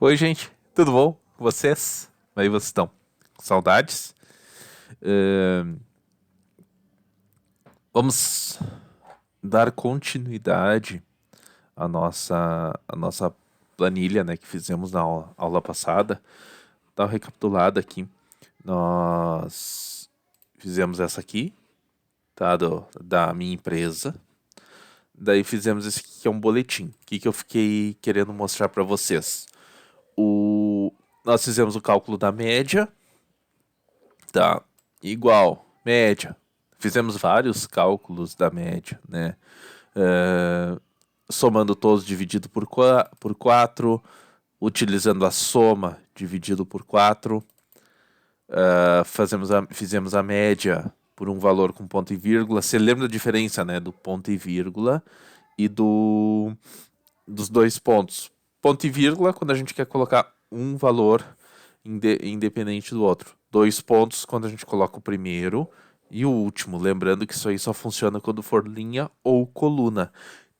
Oi, gente, tudo bom com vocês? Como aí vocês estão? Com saudades? Ahn, Vamos dar continuidade à nossa planilha, né, que fizemos na aula passada. Dar uma recapitulada aqui. Nós fizemos essa aqui, tá, da minha empresa. Daí fizemos esse aqui que é um boletim. O que eu fiquei querendo mostrar para vocês? Nós fizemos o cálculo da média. Tá, igual, média. Fizemos vários cálculos da média, né? Eh, Somando todos dividido por 4, utilizando a soma dividido por 4. Fizemos a média por um valor com ponto e vírgula. Você lembra a diferença, né? Do ponto e vírgula e dos dois pontos. Ponto e vírgula, quando a gente quer colocar um valor independente do outro. Dois pontos quando a gente coloca o primeiro e o último. Lembrando que isso aí só funciona quando for linha ou coluna.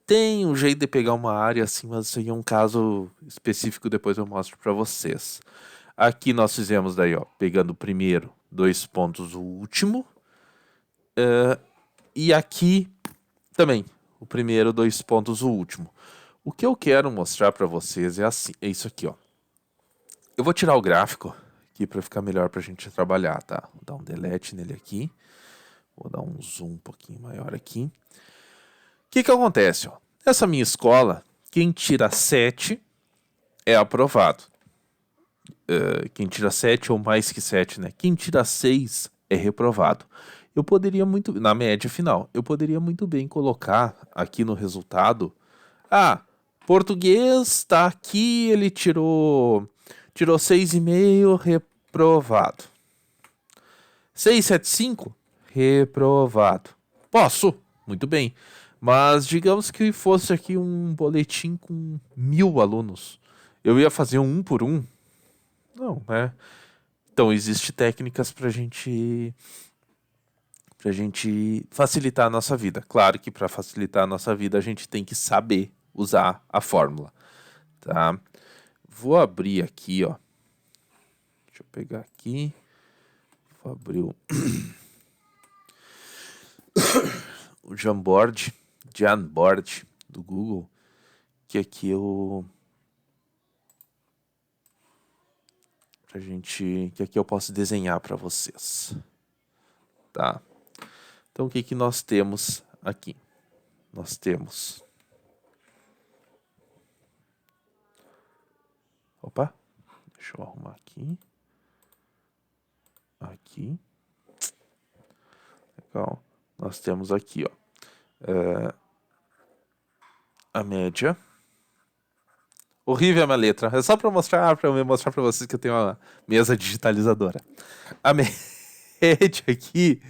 Tem um jeito de pegar uma área assim, mas isso aí é um caso específico, depois eu mostro para vocês. Aqui nós fizemos daí, ó, pegando o primeiro, dois pontos, o último. E aqui também, o primeiro, dois pontos, o último. O que eu quero mostrar para vocês é assim, é isso aqui, ó. Eu vou tirar o gráfico aqui para ficar melhor para a gente trabalhar, tá? Vou dar um delete nele aqui. Vou dar um zoom um pouquinho maior aqui. O que acontece, ó? Essa minha escola, quem tira 7 é aprovado. Quem tira 7 ou mais que 7, né? Quem tira 6 é reprovado. Eu poderia muito, na média final, eu poderia muito bem colocar aqui no resultado, português tá aqui, ele tirou 6,5, reprovado. 675, reprovado. Posso, muito bem. Mas digamos que fosse aqui um boletim com 1.000 alunos. Eu ia fazer um por um? Não, né? Então, existe técnicas pra gente facilitar a nossa vida. Claro que para facilitar a nossa vida a gente tem que saber usar a fórmula, tá? Vou abrir aqui, ó. Deixa eu pegar aqui. Vou abrir o Jamboard do Google, que aqui que aqui eu posso desenhar para vocês, tá? Então o que nós temos aqui? Nós temos, opa, deixa eu arrumar aqui, legal. Nós temos aqui, ó, a média. Horrível a minha letra. É só para eu mostrar para vocês que eu tenho uma mesa digitalizadora. A média aqui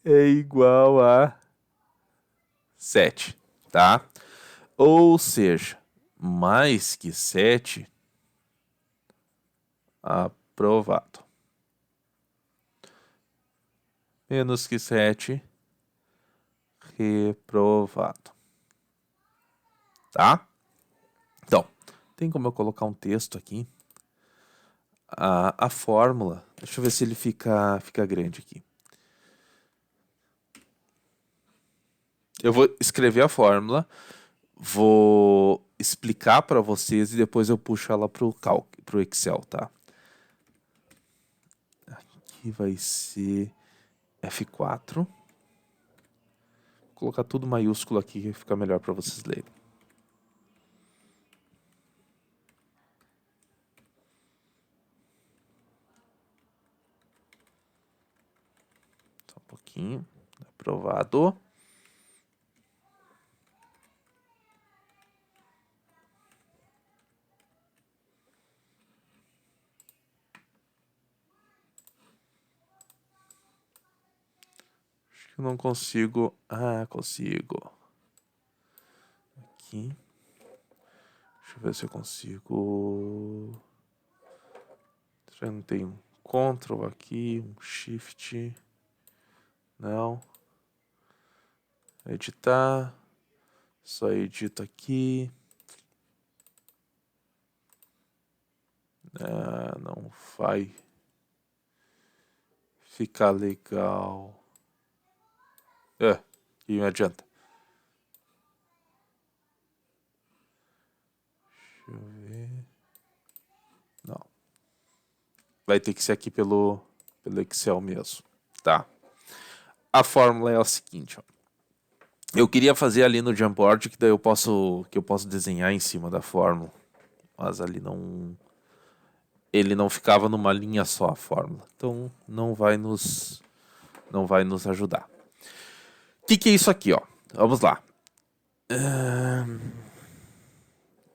é igual a 7, tá? Ou seja, mais que 7, aprovado. Menos que 7, reprovado. Tá? Então, tem como eu colocar um texto aqui? A fórmula, deixa eu ver se ele fica grande aqui. Eu vou escrever a fórmula, vou explicar para vocês e depois eu puxo ela pro Excel, tá? Aqui vai ser F4. Vou colocar tudo maiúsculo aqui que fica melhor para vocês lerem. Só um pouquinho. Aprovado. Acho que eu não consigo. Consigo. Aqui. Deixa eu ver se eu consigo. Já não tem um Ctrl aqui, um Shift. Não. Editar. Só edito aqui. Não vai ficar legal. Que me adianta. Deixa eu ver. Não. Vai ter que ser aqui pelo Excel mesmo, tá? A fórmula é o seguinte, ó. Eu queria fazer ali no Jamboard que daí eu posso desenhar em cima da fórmula, mas ali ele não ficava numa linha só a fórmula, então não vai nos ajudar. O que é isso aqui, ó? Vamos lá.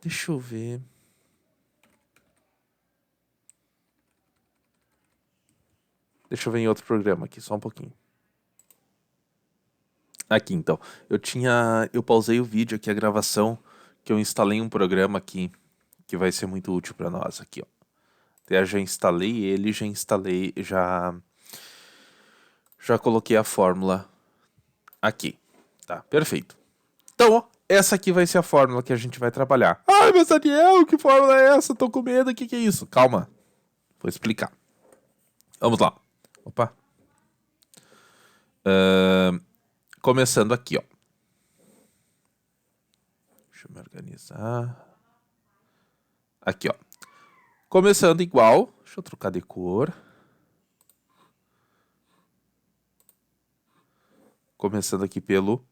Deixa eu ver. Deixa eu ver em outro programa aqui, só um pouquinho. Aqui, então. Eu pausei o vídeo aqui, a gravação, que eu instalei um programa aqui que vai ser muito útil para nós aqui, ó. Eu já instalei ele, já coloquei a fórmula aqui, tá? Perfeito. Então, ó, essa aqui vai ser a fórmula que a gente vai trabalhar. Ai, mas Daniel, que fórmula é essa? Tô com medo, o que é isso? Calma, vou explicar. Vamos lá. Opa. Começando aqui, ó. Deixa eu me organizar. Aqui, ó. Começando igual. Deixa eu trocar de cor. Começando aqui pelo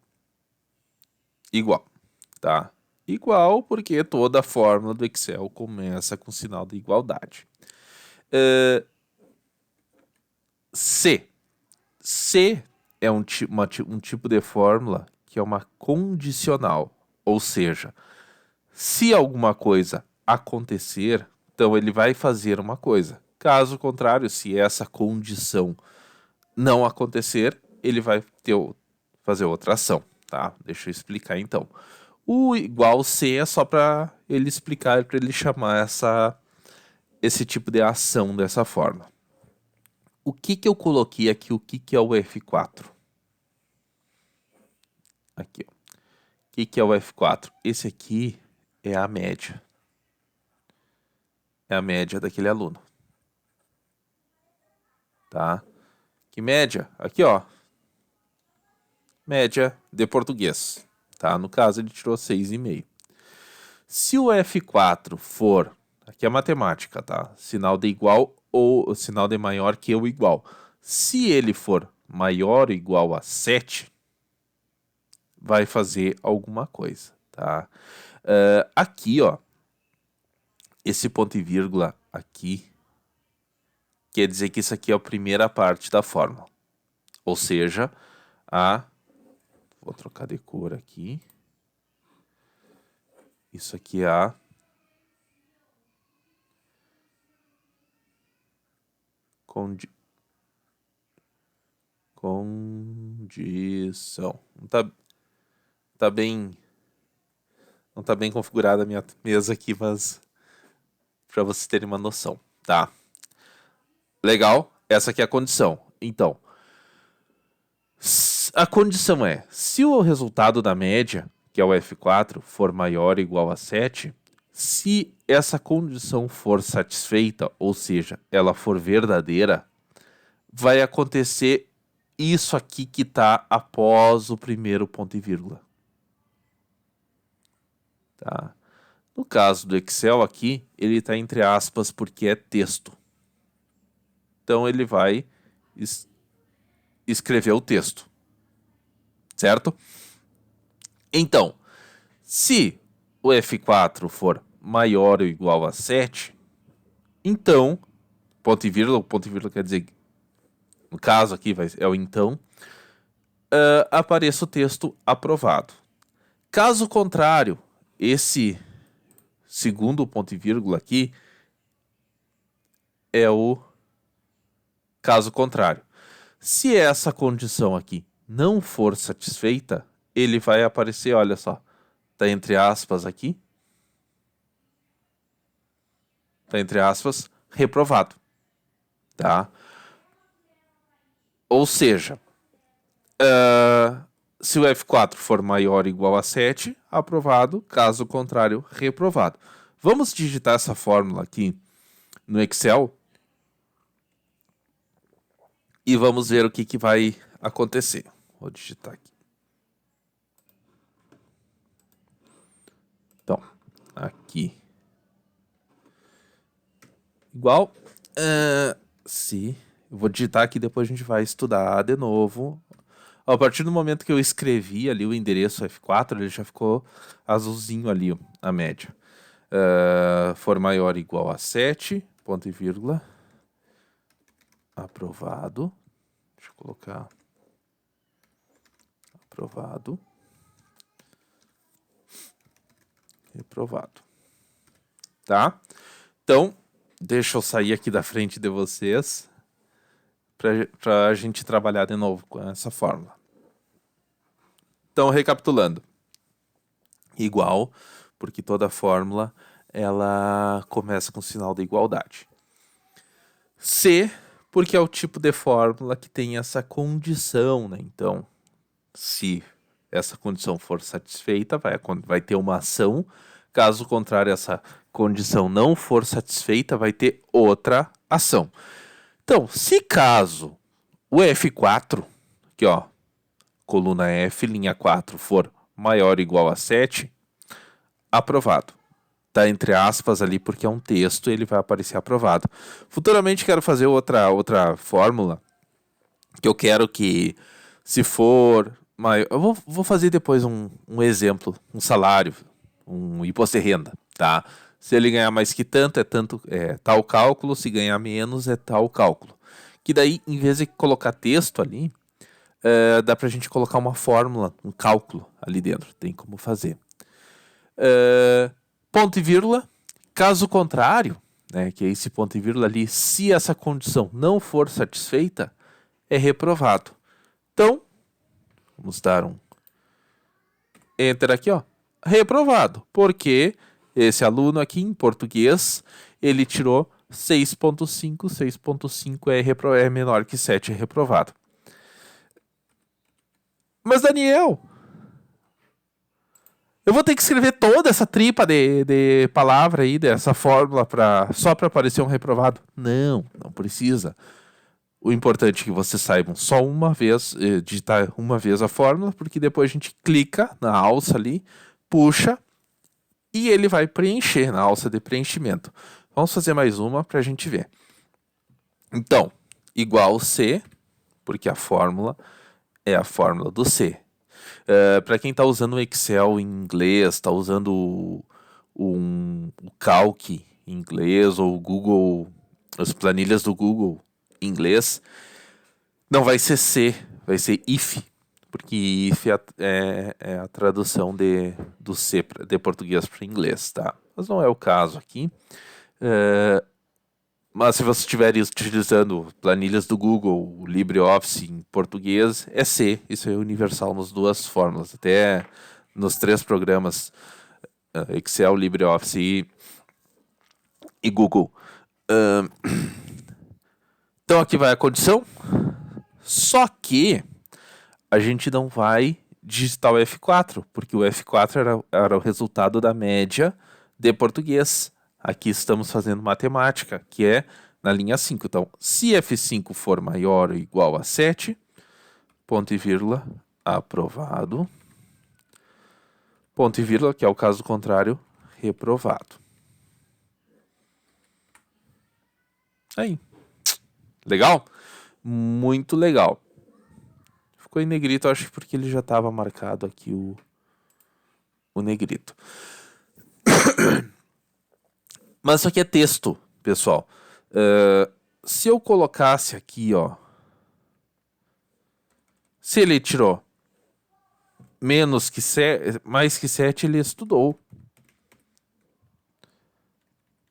igual, tá? Igual porque toda a fórmula do Excel começa com sinal de igualdade. C. C é um tipo de fórmula que é uma condicional. Ou seja, se alguma coisa acontecer, então ele vai fazer uma coisa. Caso contrário, se essa condição não acontecer, ele vai fazer outra ação, tá? Deixa eu explicar então. O igual C é só para ele explicar, para ele chamar esse tipo de ação dessa forma. O que eu coloquei aqui? O que é o F4? Aqui, ó. O que é o F4? Esse aqui é a média. É a média daquele aluno. Tá? Que média? Aqui, ó. Média de português. Tá? No caso, ele tirou 6,5. Se o F4 for... Aqui é matemática, tá? Sinal de igual ou sinal de maior que o igual. Se ele for maior ou igual a 7, vai fazer alguma coisa, tá? Aqui, ó, esse ponto e vírgula aqui quer dizer que isso aqui é a primeira parte da fórmula. Ou seja, vou trocar de cor aqui. Isso aqui é a condição. Não tá bem configurada a minha mesa aqui, mas para vocês terem uma noção, tá? Legal? Essa aqui é a condição. Então, a condição é, se o resultado da média, que é o F4, for maior ou igual a 7, se essa condição for satisfeita, ou seja, ela for verdadeira, vai acontecer isso aqui que está após o primeiro ponto e vírgula. Tá? No caso do Excel aqui, ele está entre aspas porque é texto. Então ele vai escrever o texto. Certo? Então, se o F4 for maior ou igual a 7, então, ponto e vírgula quer dizer, no caso aqui é o então, apareça o texto aprovado. Caso contrário, esse segundo ponto e vírgula aqui é o caso contrário. Se essa condição aqui não for satisfeita, ele vai aparecer, olha só, tá entre aspas aqui, tá entre aspas, reprovado, tá? Ou seja, se o F4 for maior ou igual a 7, aprovado, caso contrário, reprovado. Vamos digitar essa fórmula aqui no Excel e vamos ver o que vai acontecer. Vou digitar aqui. Então, aqui. Igual. Se eu vou digitar aqui, depois a gente vai estudar de novo. A partir do momento que eu escrevi ali o endereço F4, ele já ficou azulzinho ali, ó, a média. For maior ou igual a 7, ponto e vírgula. Aprovado. Deixa eu colocar. Aprovado. Reprovado. Tá? Então, deixa eu sair aqui da frente de vocês para a gente trabalhar de novo com essa fórmula. Então, recapitulando. Igual, porque toda fórmula ela começa com o sinal da igualdade. C, porque é o tipo de fórmula que tem essa condição, né? Então, se essa condição for satisfeita, vai ter uma ação. Caso contrário, essa condição não for satisfeita, vai ter outra ação. Então, se caso o F4, aqui ó, coluna F, linha 4, for maior ou igual a 7, aprovado. Tá entre aspas ali porque é um texto, ele vai aparecer aprovado. Futuramente quero fazer outra fórmula, que eu quero que, se for maior, eu vou fazer depois um exemplo, um salário, um imposto de renda, tá? Se ele ganhar mais que tanto, é tal cálculo, se ganhar menos, é tal cálculo. Que daí, em vez de colocar texto ali, dá pra gente colocar uma fórmula, um cálculo ali dentro, tem como fazer. Ponto e vírgula, caso contrário, né, que é esse ponto e vírgula ali, se essa condição não for satisfeita, é reprovado. Então, vamos dar um enter aqui, ó, reprovado, porque esse aluno aqui em português, ele tirou 6.5, 6.5 é menor que 7, é reprovado. Mas Daniel, eu vou ter que escrever toda essa tripa de palavra aí, dessa fórmula, só para aparecer um reprovado? Não precisa. O importante é que vocês saibam só uma vez, digitar uma vez a fórmula, porque depois a gente clica na alça ali, puxa, e ele vai preencher na alça de preenchimento. Vamos fazer mais uma para a gente ver. Então, igual C, porque a fórmula é a fórmula do C. Para quem está usando o Excel em inglês, está usando o Calc em inglês ou o Google, as planilhas do Google em inglês, não vai ser C, vai ser if, porque if é a tradução do C de português para inglês, tá? Mas não é o caso aqui. Mas se você estiver utilizando planilhas do Google, o LibreOffice em português, é C. Isso é universal nas duas fórmulas. Até nos 3 programas, Excel, LibreOffice e Google. Então aqui vai a condição. Só que a gente não vai digitar o F4, porque o F4 era o resultado da média de português. Aqui estamos fazendo matemática, que é na linha 5. Então, se F5 for maior ou igual a 7, ponto e vírgula, aprovado. Ponto e vírgula, que é o caso contrário, reprovado. Aí. Legal? Muito legal. Ficou em negrito, acho que porque ele já estava marcado aqui o negrito. Mas isso aqui é texto, pessoal. Se eu colocasse aqui, ó, se ele tirou menos que 7, mais que 7, ele estudou.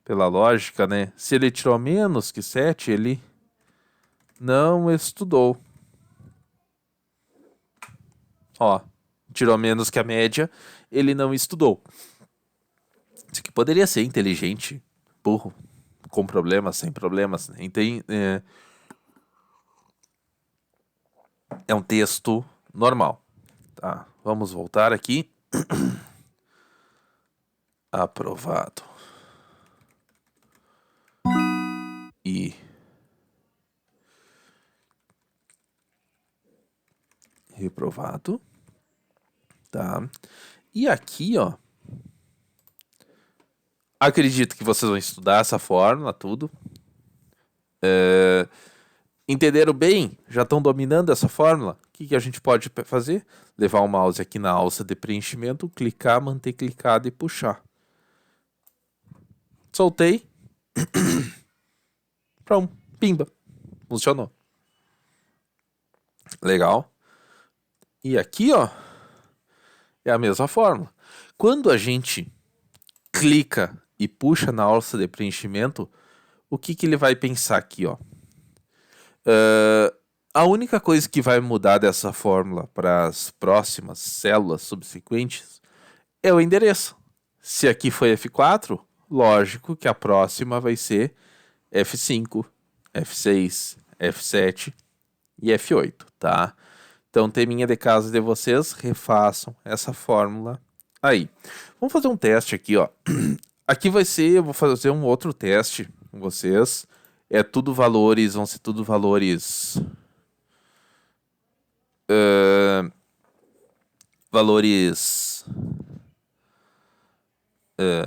Pela lógica, né? Se ele tirou menos que 7, ele não estudou. Ó, tirou menos que a média, ele não estudou. Isso aqui poderia ser inteligente, burro, com problemas, sem problemas. Né? É um texto normal. Tá, vamos voltar aqui. Aprovado. e reprovado, tá? E aqui, ó, acredito que vocês vão estudar essa fórmula, tudo. Entenderam bem? Já estão dominando essa fórmula? O que a gente pode fazer? Levar o mouse aqui na alça de preenchimento, clicar, manter clicado e puxar. Soltei. Pronto, pimba. Funcionou. Legal. E aqui, ó, é a mesma fórmula. Quando a gente clica e puxa na alça de preenchimento, o que ele vai pensar aqui, ó? A única coisa que vai mudar dessa fórmula para as próximas células subsequentes é o endereço. Se aqui foi F4, lógico que a próxima vai ser F5, F6, F7 e F8, tá? Então, teminha de casa de vocês, refaçam essa fórmula aí. Vamos fazer um teste aqui, ó. Aqui vai ser, eu vou fazer um outro teste com vocês. É tudo valores, vão ser tudo valores... valores...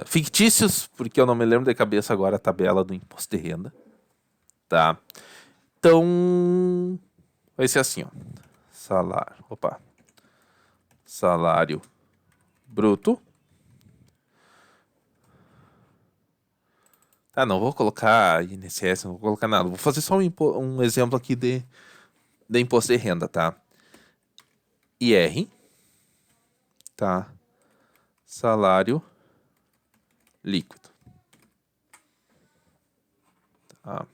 fictícios, porque eu não me lembro de cabeça agora a tabela do imposto de renda. Tá? Então, vai ser assim, ó. Salário bruto. Tá, não vou colocar INSS, não vou colocar nada. Vou fazer só um exemplo aqui de imposto de renda, tá? IR, tá? Salário líquido. Tá?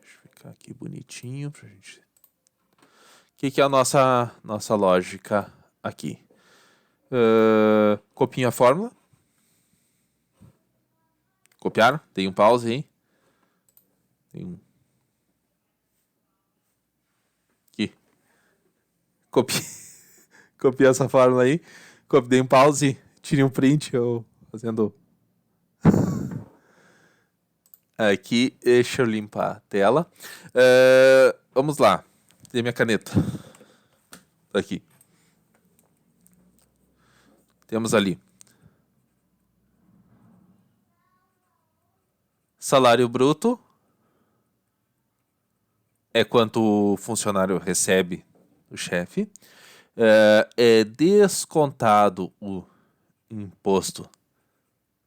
Deixa eu ficar aqui bonitinho pra gente... O que é a nossa lógica aqui? Copinho a fórmula. Copiaram? Tem um pause aí. Aqui. Copiei essa fórmula aí. Dei um pause. Tirei um print. Eu fazendo... Aqui, deixa eu limpar a tela. Vamos lá. Tem minha caneta. Tá aqui. Temos ali. Salário bruto é quanto o funcionário recebe do chefe. É descontado o imposto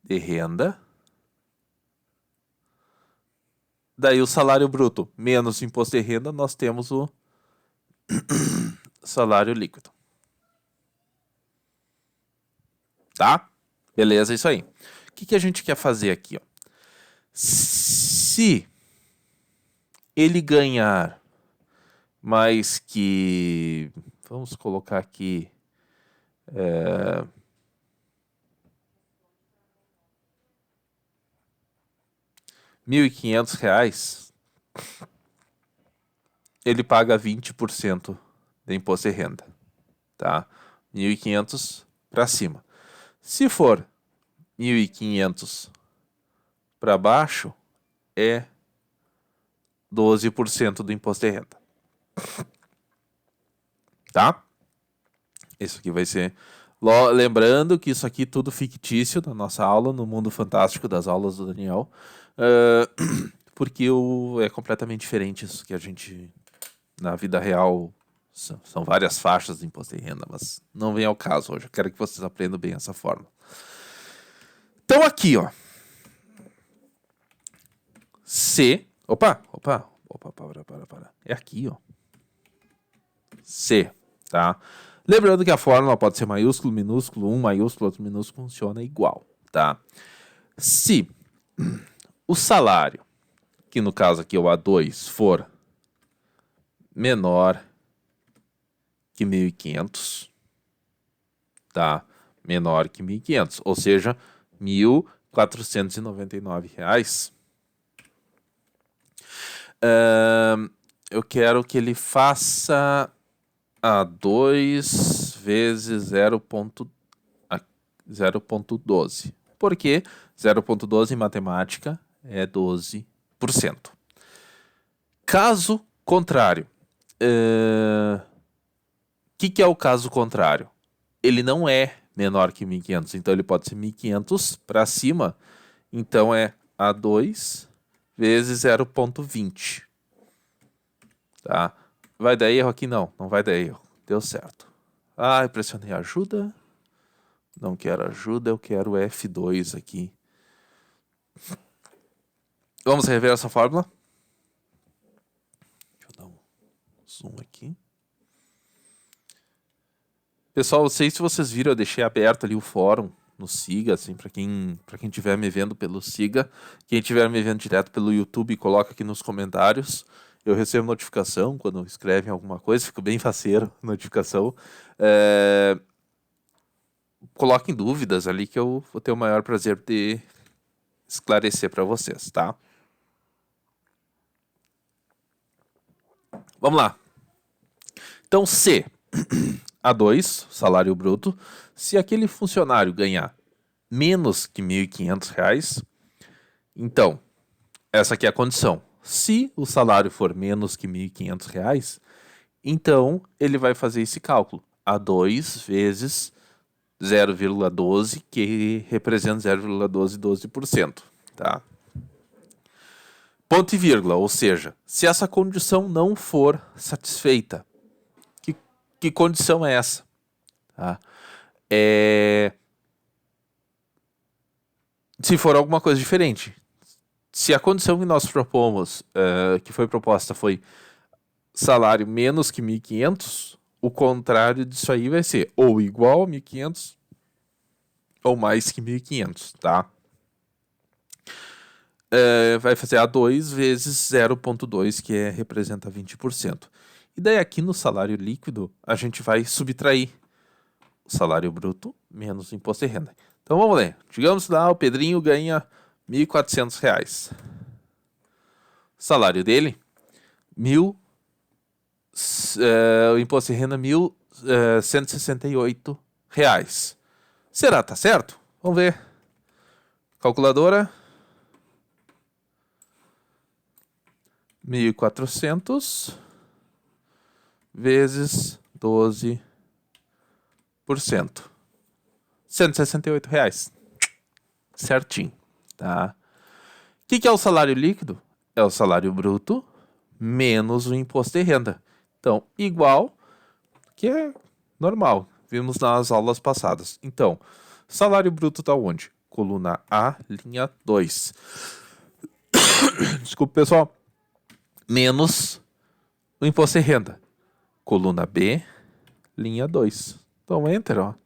de renda. Daí o salário bruto menos o imposto de renda, nós temos o salário líquido. Tá? Beleza, isso aí. O que a gente quer fazer aqui, ó? Se ele ganhar mais que... Vamos colocar aqui... R$ 1.500, ele paga 20% de imposto de renda, tá? 1.500 para cima. Se for 1.500 para baixo, é 12% do imposto de renda. Tá? Isso aqui vai ser... Lembrando que isso aqui é tudo fictício na nossa aula, no mundo fantástico das aulas do Daniel. Porque é completamente diferente isso que a gente... Na vida real, são várias faixas de imposto de renda, mas não vem ao caso hoje. Eu quero que vocês aprendam bem essa forma. Então aqui, ó. C... Opa, para. É aqui, ó. C, tá? Lembrando que a fórmula pode ser maiúsculo, minúsculo, um maiúsculo, outro minúsculo, funciona igual, tá? Se o salário, que no caso aqui é o A2, for menor que 1.500, tá? Menor que 1.500, ou seja, R$ 1.499. Eu quero que ele faça A2 vezes 0.12, porque 0,12 em matemática é 12%. Caso contrário. Que é o caso contrário? Ele não é menor que 1.500, então ele pode ser 1.500 para cima. Então é A2 vezes 0,20. Tá? Vai dar erro aqui? Não, não vai dar erro. Deu certo. Ah, eu pressionei ajuda. Não quero ajuda, eu quero F2 aqui. Vamos rever essa fórmula. Deixa eu dar um zoom aqui. Pessoal, não sei se vocês viram, eu deixei aberto ali o fórum no Siga, assim, para quem estiver me vendo pelo Siga. Quem estiver me vendo direto pelo YouTube, coloca aqui nos comentários. Eu recebo notificação quando escrevem alguma coisa, fico bem faceiro, notificação. Coloquem dúvidas ali que eu vou ter o maior prazer de esclarecer para vocês, tá? Vamos lá. Então, se A2, salário bruto, se aquele funcionário ganhar menos que R$ 1.500, então, essa aqui é a condição. Se o salário for menos que R$ 1.500, então ele vai fazer esse cálculo. A2 vezes 0,12, que representa 0,12, 12%. Tá? Ponto e vírgula, ou seja, se essa condição não for satisfeita, que condição é essa? Tá? Se for alguma coisa diferente. Se a condição que nós propomos, que foi proposta, foi salário menos que 1.500, o contrário disso aí vai ser ou igual a 1.500 ou mais que 1.500, tá? Vai fazer A2 vezes 0,2, que representa 20%. E daí aqui no salário líquido, a gente vai subtrair o salário bruto menos o imposto de renda. Então vamos ler. Digamos lá, o Pedrinho ganha R$ 1.400. Salário dele, o imposto de renda R$ 1.168. Será, tá certo? Vamos ver. Calculadora. 1.400 vezes 12%. R$ 168. Certinho, tá? O que é o salário líquido? É o salário bruto menos o imposto de renda. Então, igual, que é normal. Vimos nas aulas passadas. Então, salário bruto está onde? Coluna A, linha 2. Desculpa, pessoal. Menos o imposto de renda. Coluna B, linha 2. Então, enter, ó. R$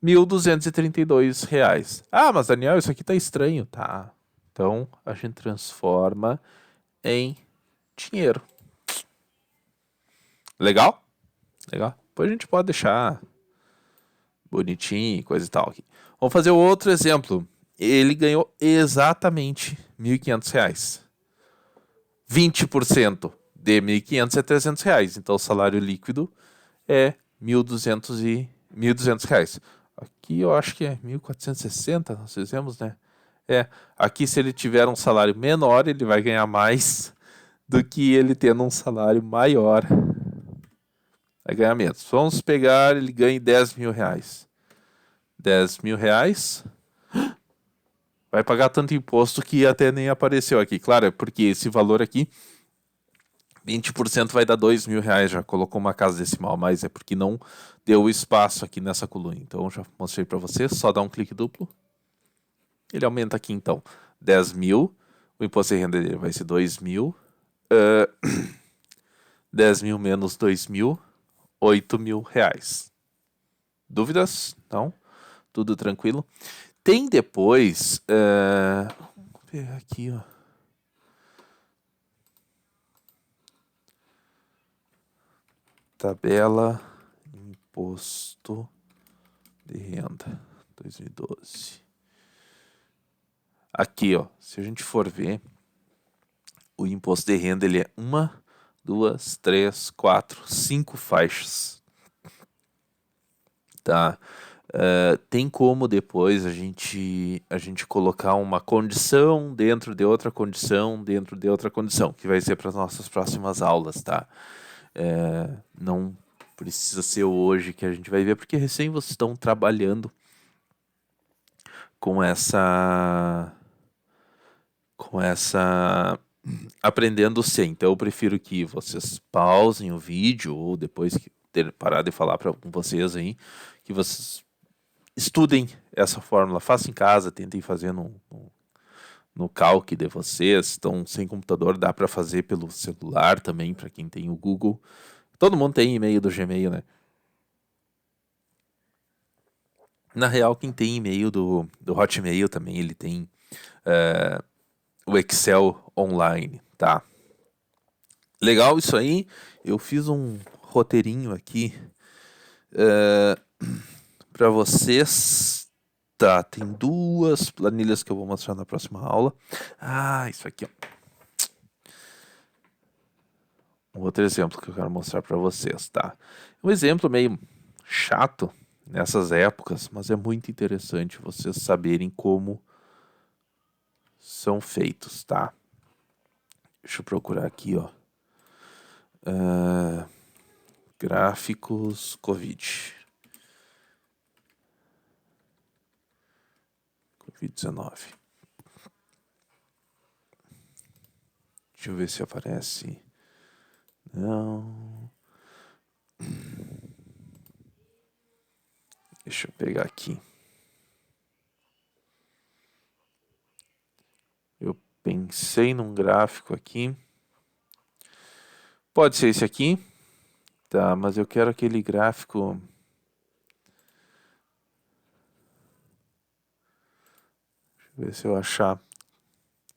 1.232. Ah, mas Daniel, isso aqui tá estranho. Tá. Então, a gente transforma em dinheiro. Legal? Legal. Depois a gente pode deixar bonitinho, coisa e tal aqui. Vamos fazer outro exemplo. Ele ganhou exatamente R$ 1.500. 20% de 1.500 é R$ 300. Então, o salário líquido é R$ 1.200. Aqui eu acho que é 1.460, nós fizemos, né? Aqui se ele tiver um salário menor, ele vai ganhar mais do que ele tendo um salário maior. Vai ganhar menos. Vamos pegar, ele ganha R$ 10.000. R$ 10.000. Vai pagar tanto imposto que até nem apareceu aqui. Claro, é porque esse valor aqui, 20% vai dar R$ 2.000. Já colocou uma casa decimal, mas é porque não deu espaço aqui nessa coluna. Então, já mostrei para você. Só dá um clique duplo. Ele aumenta aqui, então. 10.000. O imposto de renda dele vai ser 2.000. 10.000 menos 2.000. R$ 8.000. Dúvidas? Não? Tudo tranquilo? Tem depois... vamos ver aqui, ó. Tabela imposto de renda 2012. Aqui, ó, se a gente for ver, o imposto de renda ele é 1, 2, 3, 4, 5 faixas. Tá? Tem como depois a gente colocar uma condição dentro de outra condição, dentro de outra condição, que vai ser para as nossas próximas aulas, tá? Não precisa ser hoje que a gente vai ver, porque recém vocês estão trabalhando com essa aprendendo C. Então eu prefiro que vocês pausem o vídeo ou depois que ter parado de falar com vocês aí, que vocês estudem essa fórmula, façam em casa, tentem fazer no Calc de vocês. Estão sem computador, dá para fazer pelo celular também, para quem tem o Google. Todo mundo tem e-mail do Gmail, né? Na real, quem tem e-mail do Hotmail também, ele tem o Excel online, tá? Legal isso aí. Eu fiz um roteirinho aqui para vocês. Tá, tem duas planilhas que eu vou mostrar na próxima aula. Isso aqui, ó. Um outro exemplo que eu quero mostrar para vocês, tá? Um exemplo meio chato nessas épocas, mas é muito interessante vocês saberem como são feitos, tá? Deixa eu procurar aqui, ó. Gráficos Covid-19. Deixa eu ver se aparece. Não. Deixa eu pegar aqui. Eu pensei num gráfico aqui. Pode ser esse aqui. Tá, mas eu quero aquele gráfico. Deixa eu ver se eu achar.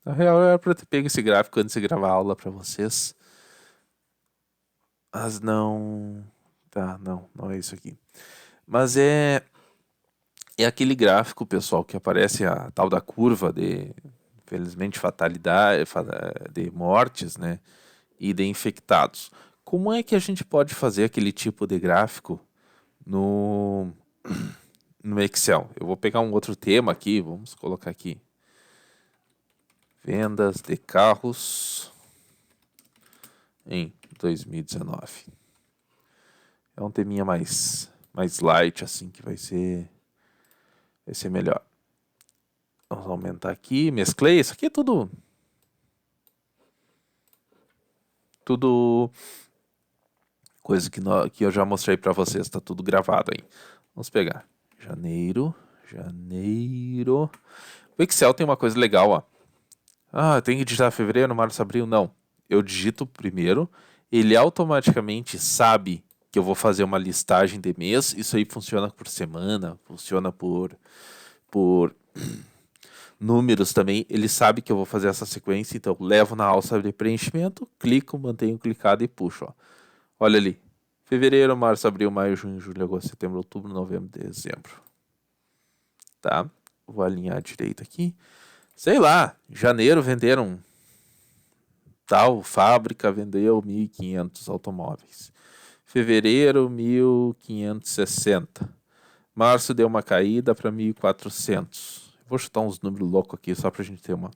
Na real, era pra ter pego esse gráfico antes de gravar a aula pra vocês. Mas não. Tá, não é isso aqui. Mas é aquele gráfico, pessoal, que aparece a tal da curva de, infelizmente, fatalidade, de mortes, né? E de infectados. Como é que a gente pode fazer aquele tipo de gráfico no Excel? Eu vou pegar um outro tema aqui, vamos colocar aqui. Vendas de carros em 2019. É um teminha mais light, assim, que vai ser melhor. Vamos aumentar aqui, mesclei. Isso aqui é tudo coisa que eu já mostrei para vocês. Tá tudo gravado aí. Vamos pegar janeiro. O Excel tem uma coisa legal, ó. Tem que digitar fevereiro, março, abril. Não. Eu digito primeiro. Ele automaticamente sabe que eu vou fazer uma listagem de mês. Isso aí funciona por semana, funciona por números também. Ele sabe que eu vou fazer essa sequência, então levo na alça de preenchimento, clico, mantenho clicado e puxo, ó. Olha ali. Fevereiro, março, abril, maio, junho, julho, agosto, setembro, outubro, novembro, dezembro. Tá? Vou alinhar direito aqui. Sei lá, janeiro venderam tal fábrica, vendeu 1.500 automóveis. Fevereiro, 1.560. Março deu uma caída para 1.400. Vou chutar uns números loucos aqui só para a gente ter uma.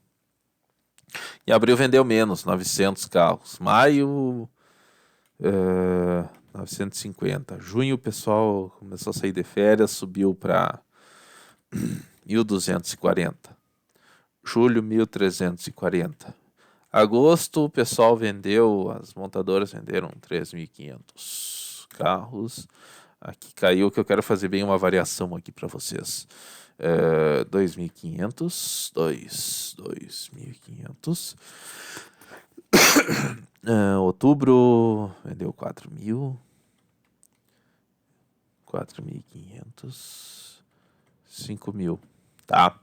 Em abril vendeu menos, 900 carros. Maio, 950. Junho o pessoal começou a sair de férias, subiu para 1.240. Julho, 1.340. Agosto, o pessoal vendeu, as montadoras venderam 3.500 carros. Aqui caiu que eu quero fazer bem uma variação aqui para vocês. 2.500, 2.500. Outubro vendeu 4.000, 4.500, 5.000, tá?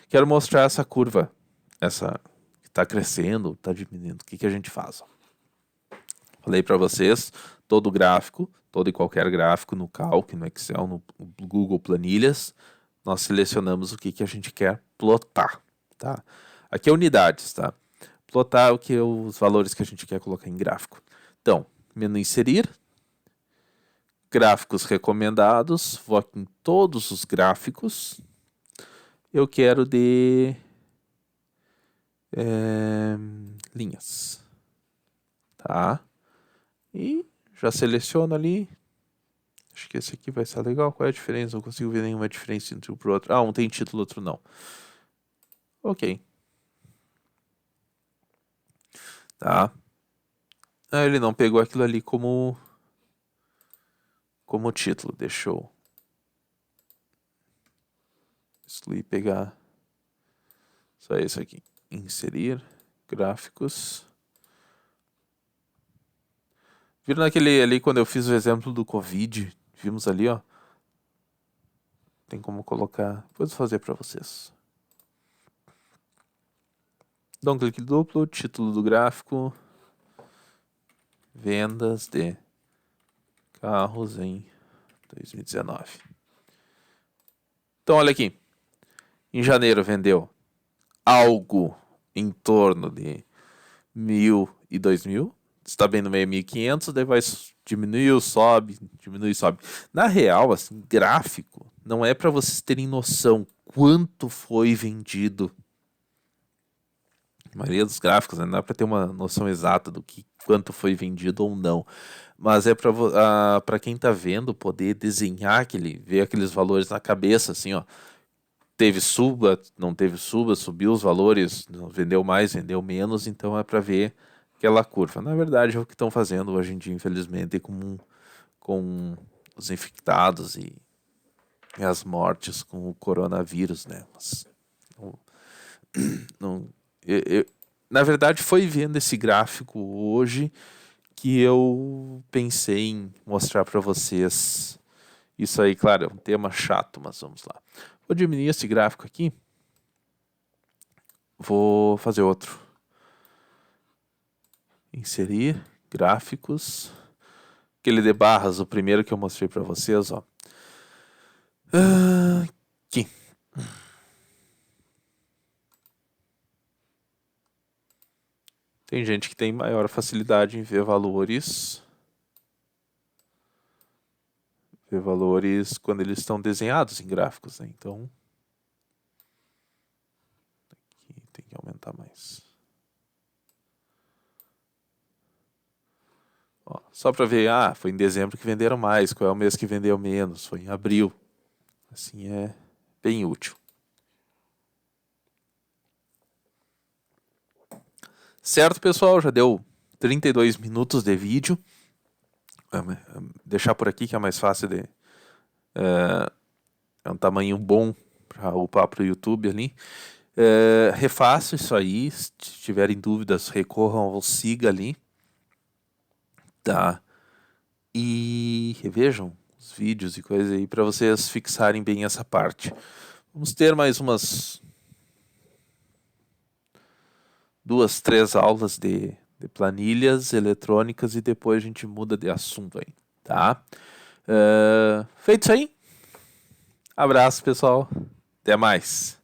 Quero mostrar essa curva, essa que está crescendo, está diminuindo. O que a gente faz? Falei para vocês, todo gráfico, todo e qualquer gráfico no Calc, no Excel, no Google Planilhas, nós selecionamos o que a gente quer plotar, tá? Aqui é unidades, tá? Plotar os valores que a gente quer colocar em gráfico. Então, menu inserir, gráficos recomendados, vou aqui em todos os gráficos, eu quero de linhas, tá? E já seleciono ali. Acho que esse aqui vai ser legal. Qual é a diferença? Não consigo ver nenhuma diferença entre um pro outro. Ah, um tem título, outro não. Ok. Tá. Ah, ele não pegou aquilo ali como título. Deixa eu excluir e pegar só esse aqui. Inserir gráficos. Viram naquele ali quando eu fiz o exemplo do Covid? Vimos ali, ó. Tem como colocar. Depois vou fazer para vocês. Dá um clique duplo, título do gráfico. Vendas de carros em 2019. Então, olha aqui. Em janeiro vendeu algo em torno de 1.000 e 2.000. Está bem no meio 1.500, daí vai diminuir, sobe, diminui, sobe. Na real, assim, gráfico não é para vocês terem noção quanto foi vendido. A maioria dos gráficos, né, não é para ter uma noção exata do que quanto foi vendido ou não. Mas é para quem está vendo poder desenhar ver aqueles valores na cabeça, assim, ó. Teve suba, não teve suba, subiu os valores, vendeu mais, vendeu menos, então é para ver aquela curva. Na verdade, é o que estão fazendo hoje em dia, infelizmente, com os infectados e as mortes com o coronavírus, né? Mas, não, na verdade, foi vendo esse gráfico hoje que eu pensei em mostrar para vocês isso aí. Claro, é um tema chato, mas vamos lá. Vou diminuir esse gráfico aqui. Vou fazer outro. Inserir gráficos. Aquele de barras, o primeiro que eu mostrei para vocês, ó. Aqui. Tem gente que tem maior facilidade em ver valores. Ver valores quando eles estão desenhados em gráficos, né? Então, aqui tem que aumentar mais. Ó, só para ver, foi em dezembro que venderam mais, qual é o mês que vendeu menos, foi em abril. Assim é bem útil. Certo, pessoal, já deu 32 minutos de vídeo. Deixar por aqui que é mais fácil de... É um tamanho bom para upar para o YouTube ali. Refaço isso aí. Se tiverem dúvidas, recorram ou siga ali. Tá? E revejam os vídeos e coisas aí para vocês fixarem bem essa parte. Vamos ter mais umas 2, 3 aulas de planilhas eletrônicas e depois a gente muda de assunto aí, tá? Feito isso aí. Abraço, pessoal. Até mais.